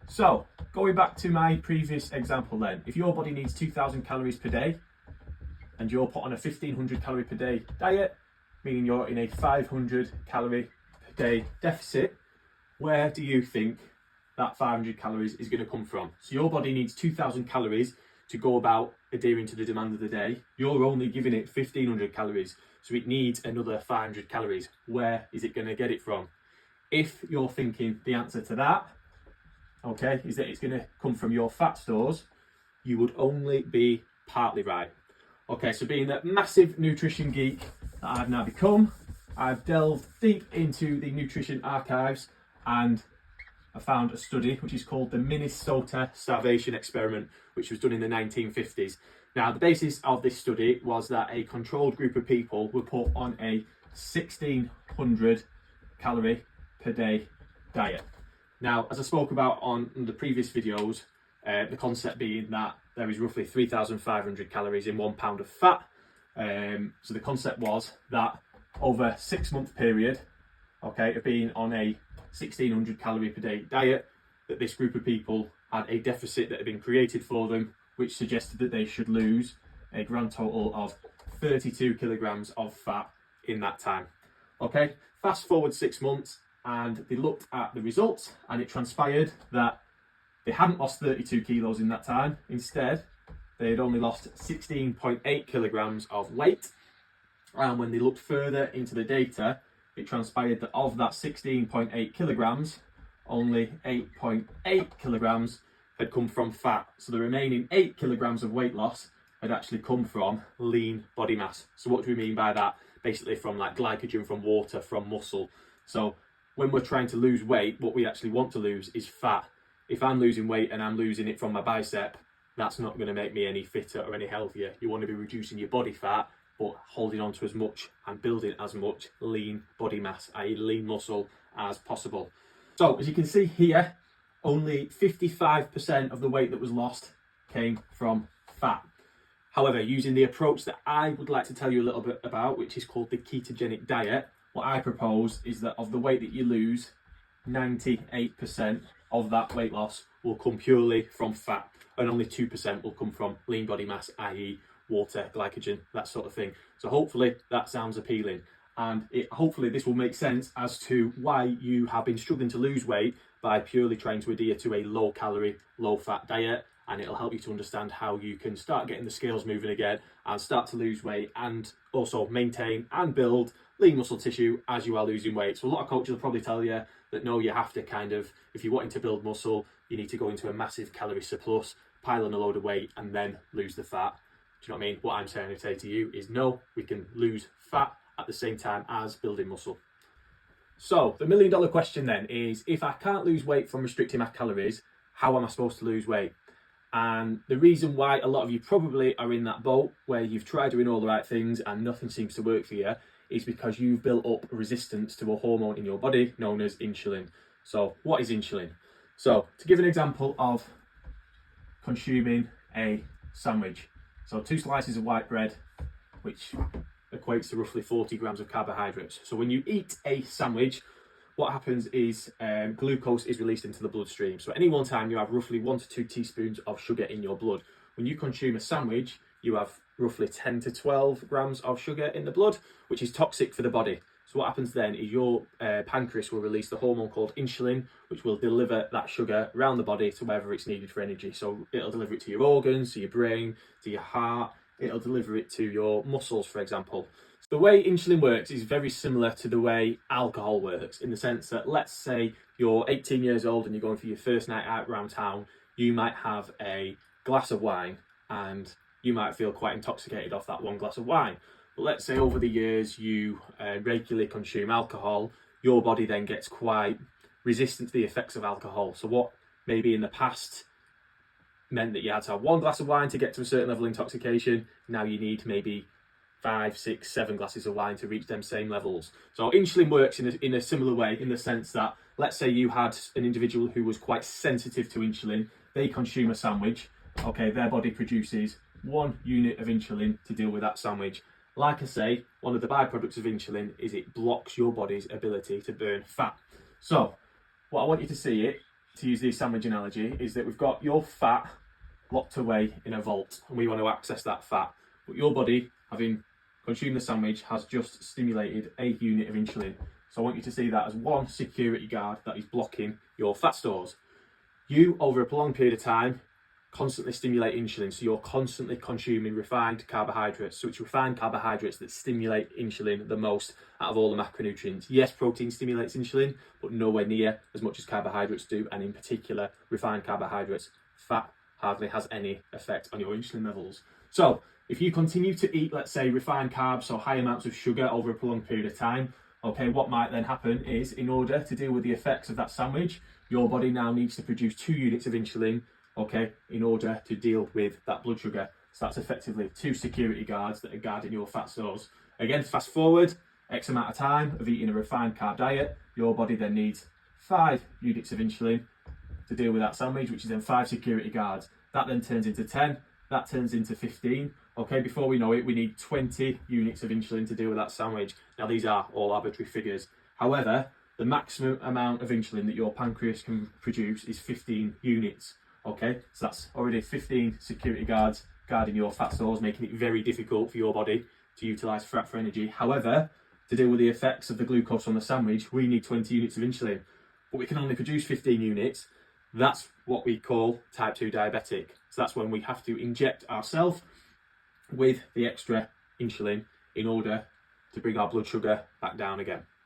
So, going back to my previous example then, if your body needs 2,000 calories per day and you're put on a 1,500 calorie per day diet, meaning you're in a 500 calorie per day deficit, where do you think that 500 calories is going to come from? So your body needs 2,000 calories to go about adhering to the demand of the day. You're only giving it 1,500 calories, so it needs another 500 calories. Where is it going to get it from? If you're thinking the answer to that, okay, is that it's going to come from your fat stores, you would only be partly right. Okay, so being that massive nutrition geek that I've now become, I've delved deep into the nutrition archives and I found a study which is called the Minnesota Starvation Experiment, which was done in the 1950s. Now, the basis of this study was that a controlled group of people were put on a 1,600 calorie per day diet. Now, as I spoke about on the previous videos, the concept being that there is roughly 3,500 calories in 1 pound of fat. So the concept was that over a 6-month period, okay, of being on a 1,600 calorie per day diet, that this group of people had a deficit that had been created for them, which suggested that they should lose a grand total of 32 kilograms of fat in that time. Okay, fast forward 6 months and they looked at the results and it transpired that they hadn't lost 32 kilos in that time. Instead, they had only lost 16.8 kilograms of weight. And when they looked further into the data, it transpired that of that 16.8 kilograms, only 8.8 kilograms had come from fat. So the remaining 8 kilograms of weight loss had actually come from lean body mass. So what do we mean by that? Basically from like glycogen from water, from muscle. So when we're trying to lose weight, what we actually want to lose is fat. If I'm losing weight and I'm losing it from my bicep, that's not going to make me any fitter or any healthier. You want to be reducing your body fat, but holding on to as much and building as much lean body mass, i.e. lean muscle, as possible. So as you can see here, only 55% of the weight that was lost came from fat. However, using the approach that I would like to tell you a little bit about, which is called the ketogenic diet, what I propose is that of the weight that you lose, 98% of that weight loss will come purely from fat, and only 2% will come from lean body mass, i.e. water, glycogen, that sort of thing. So hopefully that sounds appealing, and hopefully this will make sense as to why you have been struggling to lose weight by purely trying to adhere to a low calorie, low fat diet, and it'll help you to understand how you can start getting the scales moving again and start to lose weight and also maintain and build lean muscle tissue as you are losing weight. So a lot of coaches will probably tell you that no, you have to kind of, if you're wanting to build muscle, you need to go into a massive calorie surplus, pile on a load of weight and then lose the fat. Do you know what I mean? What I'm saying to say to you is no, we can lose fat at the same time as building muscle. So the $1 million question then is, if I can't lose weight from restricting my calories, how am I supposed to lose weight? And the reason why a lot of you probably are in that boat where you've tried doing all the right things and nothing seems to work for you is because you've built up resistance to a hormone in your body known as insulin. So what is insulin? So to give an example of consuming a sandwich. So 2 slices of white bread, which equates to roughly 40 grams of carbohydrates. So when you eat a sandwich, what happens is glucose is released into the bloodstream. So at any one time you have roughly 1 to 2 teaspoons of sugar in your blood. When you consume a sandwich, you have roughly 10 to 12 grams of sugar in the blood, which is toxic for the body. So what happens then is your pancreas will release the hormone called insulin, which will deliver that sugar around the body to wherever it's needed for energy. So it'll deliver it to your organs, to your brain, to your heart. It'll deliver it to your muscles, for example. So the way insulin works is very similar to the way alcohol works, in the sense that, let's say you're 18 years old and you're going for your first night out around town, you might have a glass of wine and you might feel quite intoxicated off that one glass of wine. But let's say over the years you regularly consume alcohol, your body then gets quite resistant to the effects of alcohol. So what maybe in the past meant that you had to have 1 glass of wine to get to a certain level of intoxication, now you need maybe 5, 6, 7 glasses of wine to reach them same levels. So insulin works in a similar way, in the sense that, let's say you had an individual who was quite sensitive to insulin, they consume a sandwich, okay, their body produces 1 unit of insulin to deal with that sandwich. Like I say, one of the byproducts of insulin is it blocks your body's ability to burn fat. So what I want you to to use the sandwich analogy, is that we've got your fat locked away in a vault and we want to access that fat. But your body, having consumed the sandwich, has just stimulated a unit of insulin. So I want you to see that as one security guard that is blocking your fat stores. You, over a prolonged period of time, constantly stimulate insulin, so you're constantly consuming refined carbohydrates. So it's refined carbohydrates that stimulate insulin the most out of all the macronutrients. Yes, protein stimulates insulin, but nowhere near as much as carbohydrates do, and in particular, refined carbohydrates. Fat hardly has any effect on your insulin levels. So if you continue to eat, let's say, refined carbs or high amounts of sugar over a prolonged period of time, okay, what might then happen is, in order to deal with the effects of that sandwich, your body now needs to produce 2 units of insulin, okay, in order to deal with that blood sugar. So that's effectively 2 security guards that are guarding your fat stores. Again, fast forward X amount of time of eating a refined carb diet, your body then needs 5 units of insulin to deal with that sandwich, which is then 5 security guards. That then turns into 10, that turns into 15. Okay, before we know it, we need 20 units of insulin to deal with that sandwich. Now, these are all arbitrary figures. However, the maximum amount of insulin that your pancreas can produce is 15 units. Okay, so that's already 15 security guards guarding your fat stores, making it very difficult for your body to utilise fat for energy. However, to deal with the effects of the glucose on the sandwich, we need 20 units of insulin, but we can only produce 15 units. That's what we call type 2 diabetic. So that's when we have to inject ourselves with the extra insulin in order to bring our blood sugar back down again.